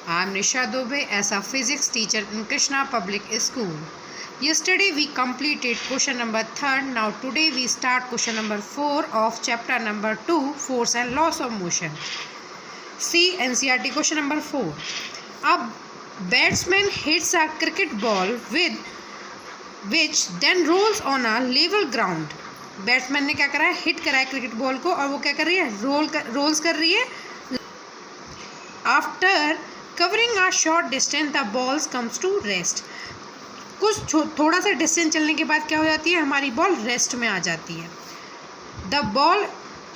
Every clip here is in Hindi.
I am Nisha Dubey as a physics teacher in Krishna Public School. Yesterday we completed question number 3rd. Now today we start question number 4 of chapter number 2, Force and Laws of Motion. See NCERT question number 4. A batsman hits a cricket ball with which then rolls on a level ground. Batsman ने क्या करा है, हिट करा है क्रिकेट बॉल को और वो क्या कर रही है, रोल्स कर रही है. After covering a short distance the balls comes to rest. कुछ थोड़ा सा डिस्टेंस चलने के बाद क्या हो जाती है, हमारी बॉल रेस्ट में आ जाती है. The ball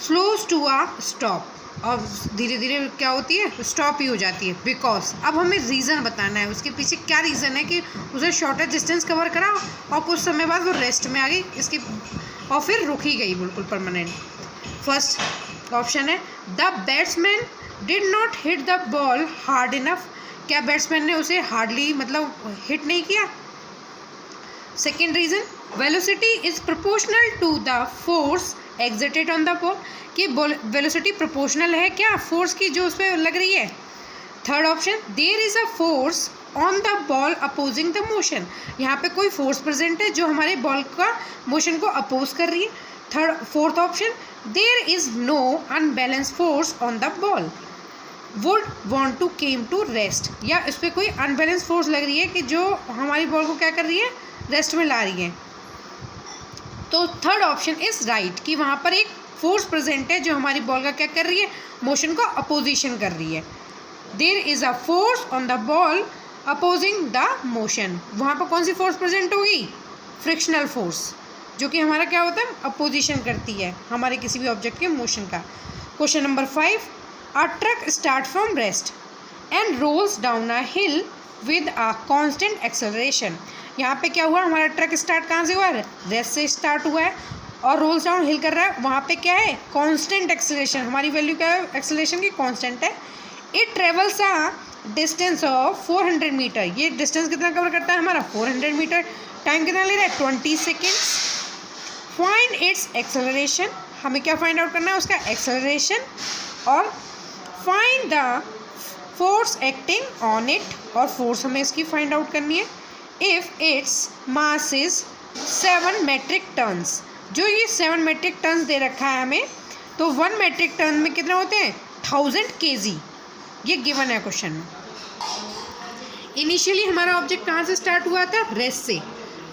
flows to a stop. और धीरे धीरे क्या होती है, स्टॉप ही हो जाती है. बिकॉज अब हमें रीज़न बताना है, उसके पीछे क्या रीज़न है कि उसे शॉर्टेस्ट डिस्टेंस कवर करा और कुछ समय बाद वो रेस्ट में आ गई, इसकी और फिर रुक ही गई बिल्कुल परमानेंट. फर्स्ट ऑप्शन है the batsman did not hit the ball hard enough. क्या बैट्समैन ने उसे हार्डली मतलब हिट नहीं किया. Second reason velocity is proportional to the force exerted on the ball. कि वेलोसिटी प्रोपोर्शनल है क्या फोर्स की जो उस पर लग रही है. Third option there is a force on the ball opposing the motion. यहाँ पे कोई फोर्स प्रेजेंट है जो हमारे बॉल का मोशन को अपोज कर रही है. Fourth option there is no unbalance force on the ball would want to came to rest. या इस पर कोई अनबैलेंस फोर्स लग रही है कि जो हमारी बॉल को क्या कर रही है, रेस्ट में ला रही है. तो थर्ड ऑप्शन इज़ राइट कि वहाँ पर एक फोर्स प्रेजेंट है जो हमारी बॉल का क्या कर रही है, मोशन को अपोजिशन कर रही है. There is a force on the ball opposing the motion. वहाँ पर कौन सी फोर्स प्रेजेंट होगी, फ्रिक्शनल फोर्स, जो कि हमारा क्या होता है, अपोजिशन करती है हमारे किसी भी ऑब्जेक्ट के मोशन का. Question number 5. A truck start from rest and rolls down a hill with a constant acceleration. यहाँ पे क्या हुआ, हमारा ट्रक स्टार्ट कहाँ से हुआ, रेस्ट से स्टार्ट हुआ है और रोल्स डाउन हिल कर रहा है. वहाँ पे क्या है, कांस्टेंट एक्सेलरेशन. हमारी वैल्यू क्या है, एक्सेलरेशन की कांस्टेंट है. It travels a distance of 400 metre. ये डिस्टेंस कितना कवर करता है हमारा, 400 मीटर. टाइम कितना ले रहा है, 20 सेकेंड्स. Find its acceleration. हमें क्या फाइंड आउट करना है, उसका एक्सेलरेशन. और find the force acting on it. और फोर्स हमें इसकी फाइंड आउट करनी है. If its mass is 7 metric tons. जो ये 7 मेट्रिक टन्स दे रखा है हमें, तो 1 मेट्रिक टन में कितना होते हैं, 1000 kg. ये गिवन है क्वेश्चन में. इनिशियली हमारा ऑब्जेक्ट कहाँ से स्टार्ट हुआ था, रेस्ट से.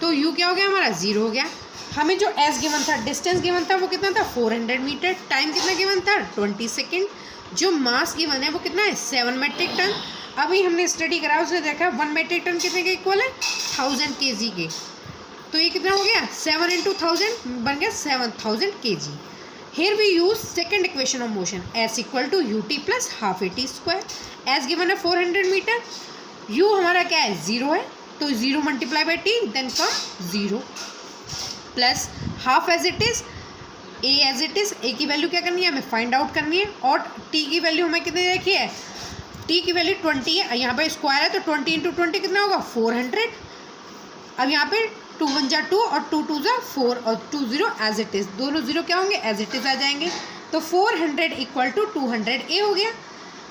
तो यू क्या हो गया, हमारा 0 हो गया. हमें जो एस गिवन था, डिस्टेंस गिवन था, वो कितना था, 400 मीटर. टाइम कितना गिवन था, 20 सेकेंड. जो मास गिवन है वो कितना है, 7 मेट्रिक टन. अभी हमने स्टडी करा, उसने देखा 1 मेट्रिक टन कितने के इक्वल है, 1000 kg के. तो ये कितना हो गया, 7 × 1000 बन गया 7000 kg. Here we use second equation of motion, s equal to ut plus half at square. s given है 400 मीटर, u हमारा क्या है, 0 है, तो 0 मल्टीप्लाई बाई t देन कम 0 plus half as it is, a as it is. a की वैल्यू क्या करनी है, हमें फाइंड आउट करनी है. और t की वैल्यू हमें कितनी रखी है, t की वैल्यू 20 है. यहाँ पर स्क्वायर है तो 20 × 20 कितना होगा, 400. अब यहाँ पे 2 × 1 = 2 और 2 × 2 = 4 और 2 0 एज इट इज़. दोनों 0 क्या होंगे, एज इट इज़ आ जाएंगे. तो 400 = 200 हो गया.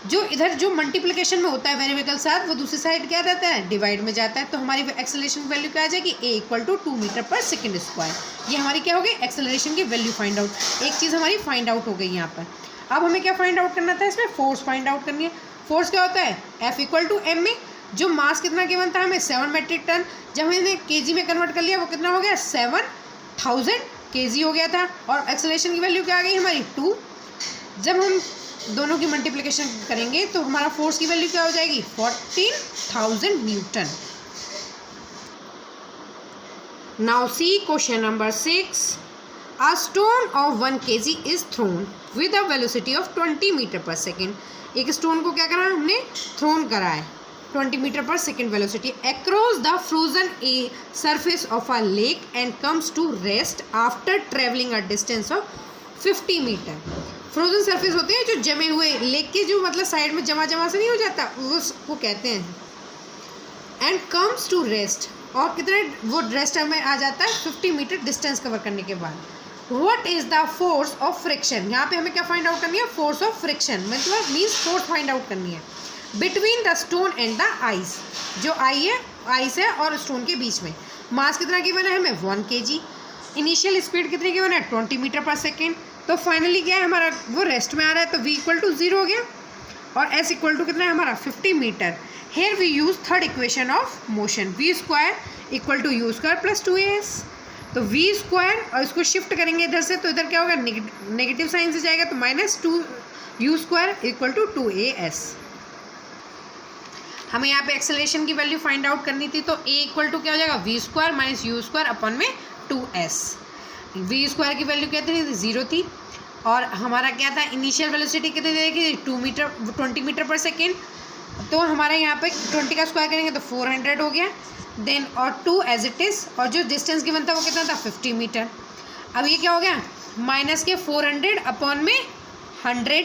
जो इधर जो मल्टीप्लिकेशन में होता है वेरिएबल के साथ, वो दूसरी साइड क्या रहता है, डिवाइड में जाता है. तो हमारी एक्सेलरेशन वैल्यू क्या आ जाएगी, a = 2 मीटर पर सेकेंड स्क्वायर. ये हमारी क्या हो गई, एक्सेलरेशन की वैल्यू फाइंड आउट. एक चीज़ हमारी फाइंड आउट हो गई यहाँ पर. अब हमें क्या फाइंड आउट करना था, इसमें फोर्स फाइंड आउट करनी है. फोर्स क्या होता है, F = m में. जो मास कितना गिवन था हमें, 7 मेट्रिक टन. जब हमने केजी में कन्वर्ट कर लिया, वो कितना हो गया, 7000 kg हो गया था. और एक्सेलरेशन की वैल्यू क्या आ गई हमारी, 2. जब हम दोनों की मल्टीप्लिकेशन करेंगे तो हमारा फोर्स की वैल्यू क्या हो जाएगी, 14000 Newton. Now see question number 6. A stone of 1 kg is thrown with a velocity of 20 metre पर सेकेंड. एक स्टोन को क्या करा हमने, थ्रोन करा है 20 मीटर पर second velocity across the frozen a surface of a lake and comes to rest after traveling a distance of 50 metre. Frozen surface होते हैं जो जमे हुए लेक के, जो मतलब साइड में जमा से नहीं हो जाता, उसको कहते हैं. एंड कम्स टू रेस्ट, और कितने वो रेस्ट में आ जाता है, 50 मीटर डिस्टेंस कवर करने के बाद. What is the force of friction. यहाँ पे हमें क्या फाइंड आउट करनी है, फोर्स ऑफ फ्रिक्शन, मतलब मीन्स फोर्स फाइंड आउट करनी है. Between the stone and the ice, जो आइस है और स्टोन के बीच में। मास कितना गिवन है हमें 1 kg। इनिशियल स्पीड कितनी गिवन है 20 मीटर पर सेकेंड। तो फाइनली क्या है हमारा, वो रेस्ट में आ रहा है, तो v इक्वल टू 0 हो गया और s इक्वल टू कितना है हमारा 50 metre. Here we use third equation of motion, v square equal to u square plus 2as। तो v स्क्वायर और इसको शिफ्ट करेंगे इधर से, तो इधर क्या होगा नेगेटिव साइन से जाएगा, तो -2u square equal to 2as। हमें यहाँ पे एक्सेलरेशन की वैल्यू फाइंड आउट करनी थी, तो a इक्वल टू क्या हो जाएगा v square minus you square upon में 2s। v स्क्वायर की वैल्यू क्या थी 0 थी और हमारा क्या था इनिशियल वेलोसिटी कितनी देगी 20 मीटर पर सेकेंड। तो हमारा यहाँ पे 20 का स्क्वायर करेंगे तो 400 हो गया। देन और 2 एज इट इज़, और जो डिस्टेंस गिवन था वो कितना था 50 मीटर। अब ये क्या हो गया माइनस के 400 अपॉन में 100,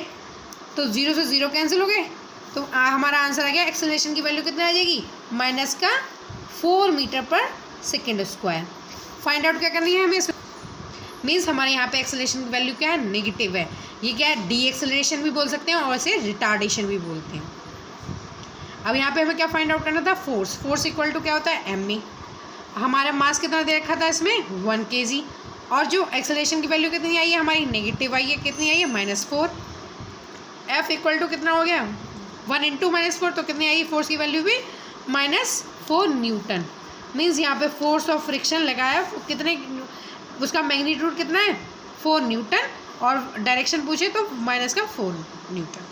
तो 0 से 0 कैंसिल हो गए। तो हमारा आंसर आ गया एक्सेलरेशन की वैल्यू कितना आ जाएगी -4 मीटर पर सेकेंड स्क्वायर। फाइंड आउट क्या करनी है हमें, मीन्स हमारे यहाँ पे एक्सेलरेशन की वैल्यू क्या है नेगेटिव है। ये क्या है डी एक्सेलरेशन भी बोल सकते हैं और इसे रिटार्डेशन भी बोलते हैं। अब यहाँ पे हमें क्या फाइंड आउट करना था फोर्स इक्वल टू क्या होता है एम। हमारा मास कितना दे रखा था इसमें 1 kg और जो एक्सेलरेशन की वैल्यू कितनी आई है हमारी नेगेटिव आई है, कितनी आई है -4। एफ इक्वल टू कितना हो गया 1 × -4, तो कितनी आई फोर्स की वैल्यू भी -4 न्यूटन। मीन्स यहाँ पे फोर्स ऑफ फ्रिक्शन लगाया कितने, उसका मैग्नीट्यूड कितना है 4 न्यूटन और डायरेक्शन पूछे तो -4 न्यूटन।